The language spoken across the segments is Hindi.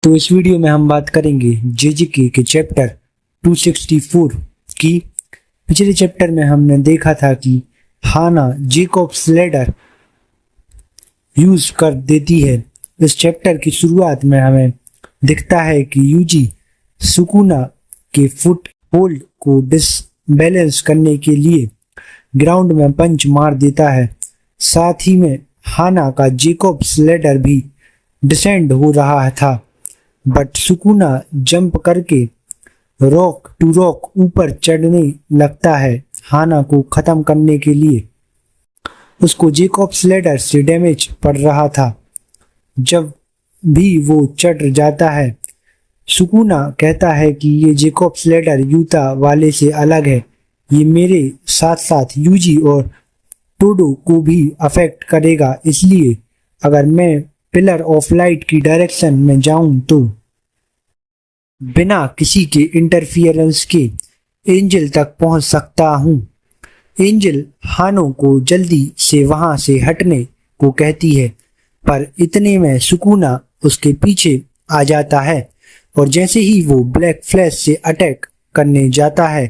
तो इस वीडियो में हम बात करेंगे जेजेके के चैप्टर 264 की। पिछले चैप्टर में हमने देखा था कि हाना जेकॉब्स लैडर यूज कर देती है। इस चैप्टर की शुरुआत में हमें दिखता है कि यूजी सुकुना के फुट होल्ड को डिसबैलेंस करने के लिए ग्राउंड में पंच मार देता है। साथ ही में हाना का जेकॉब्स लैडर भी डिसेंड हो रहा था, बट सुकुना जंप करके रॉक टू रॉक ऊपर चढ़ने लगता है। हाना को खत्म करने के लिए उसको जेकॉब्स लैडर से डैमेज पड़ रहा था। जब भी वो चढ़ जाता है, सुकुना कहता है कि ये जेकॉब्स लैडर यूता वाले से अलग है, ये मेरे साथ साथ यूजी और टोडो को भी अफेक्ट करेगा, इसलिए अगर मैं पिलर ऑफ लाइट की डायरेक्शन में जाऊं तो बिना किसी के इंटरफियरेंस के एंजल तक पहुंच सकता हूं। एंजल हानो को जल्दी से वहां से हटने को कहती है, पर इतने में सुकुना उसके पीछे आ जाता है और जैसे ही वो ब्लैक फ्लैश से अटैक करने जाता है,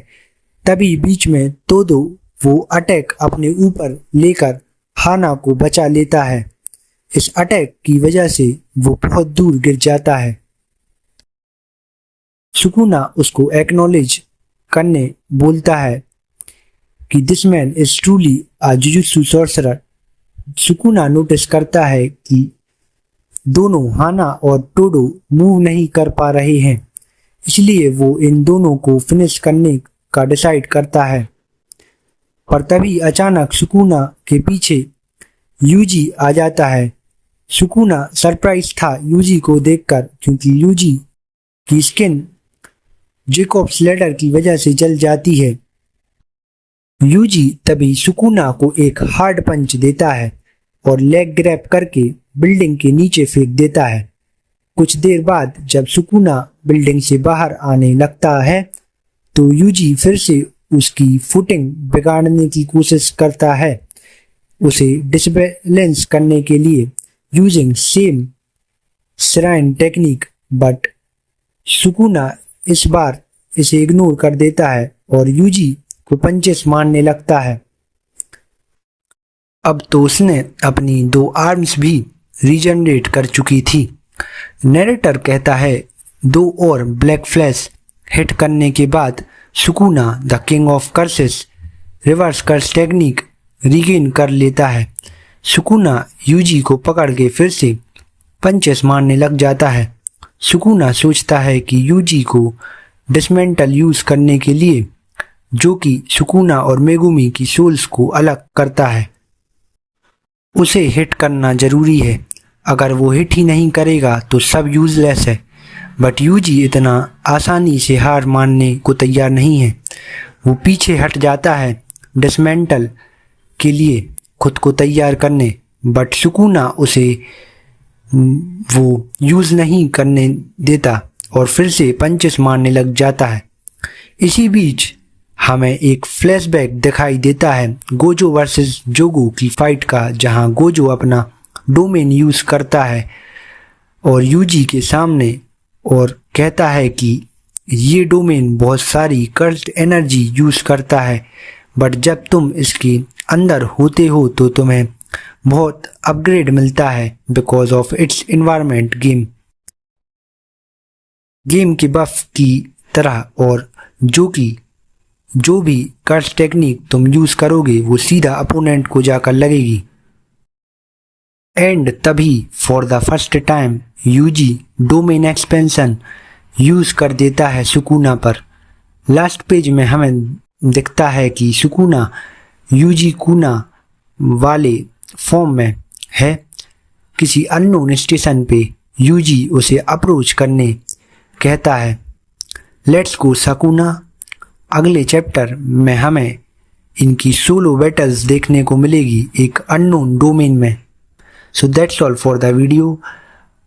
तभी बीच में टोडो वो अटैक अपने ऊपर लेकर हाना को बचा लेता है। इस अटैक की वजह से वो बहुत दूर गिर जाता है। सुकुना उसको एक्नॉलेज करने बोलता है कि this man is truly a jujutsu sorcerer. Sukuna notice करता है कि दोनों हाना और टोडो मूव नहीं कर पा रहे हैं, इसलिए वो इन दोनों को फिनिश करने का डिसाइड करता है। पर तभी अचानक सुकुना के पीछे यूजी आ जाता है। सुकुना सरप्राइज था यूजी को देखकर, क्योंकि यूजी की स्किन जेकॉब्स लैडर की वजह से जल जाती है। यूजी तभी सुकुना को एक हार्ड पंच देता है और लेग ग्रैब करके बिल्डिंग के नीचे फेंक देता है। कुछ देर बाद जब सुकुना बिल्डिंग से बाहर आने लगता है, तो यूजी फिर से उसकी फुटिंग बिगाड़ने की कोशिश करता है, उसे डिसबैलेंस करने के लिए using same shrine technique, but Sukuna इस बार इसे इग्नोर कर देता है और यूजी को पंचेस मारने लगता है। अब तो उसने अपनी 2 आर्म्स भी रीजनरेट कर चुकी थी। नैरेटर कहता है 2 और ब्लैक फ्लैश हिट करने के बाद Sukuna the king of curses reverse curse technique regain कर लेता है। सुकुना यूजी को पकड़ के फिर से पंचेस मारने लग जाता है। सुकुना सोचता है कि यूजी को डिसमेंटल यूज करने के लिए, जो कि सुकुना और मेगुमी की सोल्स को अलग करता है, उसे हिट करना जरूरी है। अगर वो हिट ही नहीं करेगा तो सब यूजलेस है। बट यूजी इतना आसानी से हार मानने को तैयार नहीं है। वो पीछे हट जाता है डिसमेंटल के लिए खुद को तैयार करने, बट सुकुना उसे वो यूज नहीं करने देता और फिर से पंचेस मारने लग जाता है। इसी बीच हमें एक फ्लैशबैक दिखाई देता है गोजो वर्सेस जोगो की फाइट का, जहां गोजो अपना डोमेन यूज करता है और यूजी के सामने और कहता है कि ये डोमेन बहुत सारी कर्स्ड एनर्जी यूज करता है, बट जब तुम इसके अंदर होते हो तो तुम्हें बहुत अपग्रेड मिलता है because of its environment game के बफ की तरह, और जो भी कर्स टेक्निक तुम यूज करोगे वो सीधा अपोनेंट को जाकर लगेगी। एंड तभी for the first time Yuji domain expansion use कर देता है सुकुना पर। लास्ट पेज में हमें दिखता है कि सुकुना यूजी कुना वाले फॉर्म में है। किसी अननोन स्टेशन पे यूजी उसे अप्रोच करने कहता है। Let's go Sukuna. अगले चैप्टर में हमें इनकी सोलो बैटल्स देखने को मिलेगी एक अननोन डोमेन में। So that's all for the video.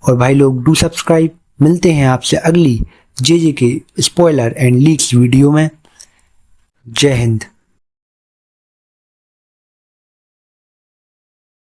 और भाई लोग डू सब्सक्राइब। मिलते हैं आपसे अगली जेजे के स्पॉइलर एंड लीक्स वीडियो में। जय हिंद।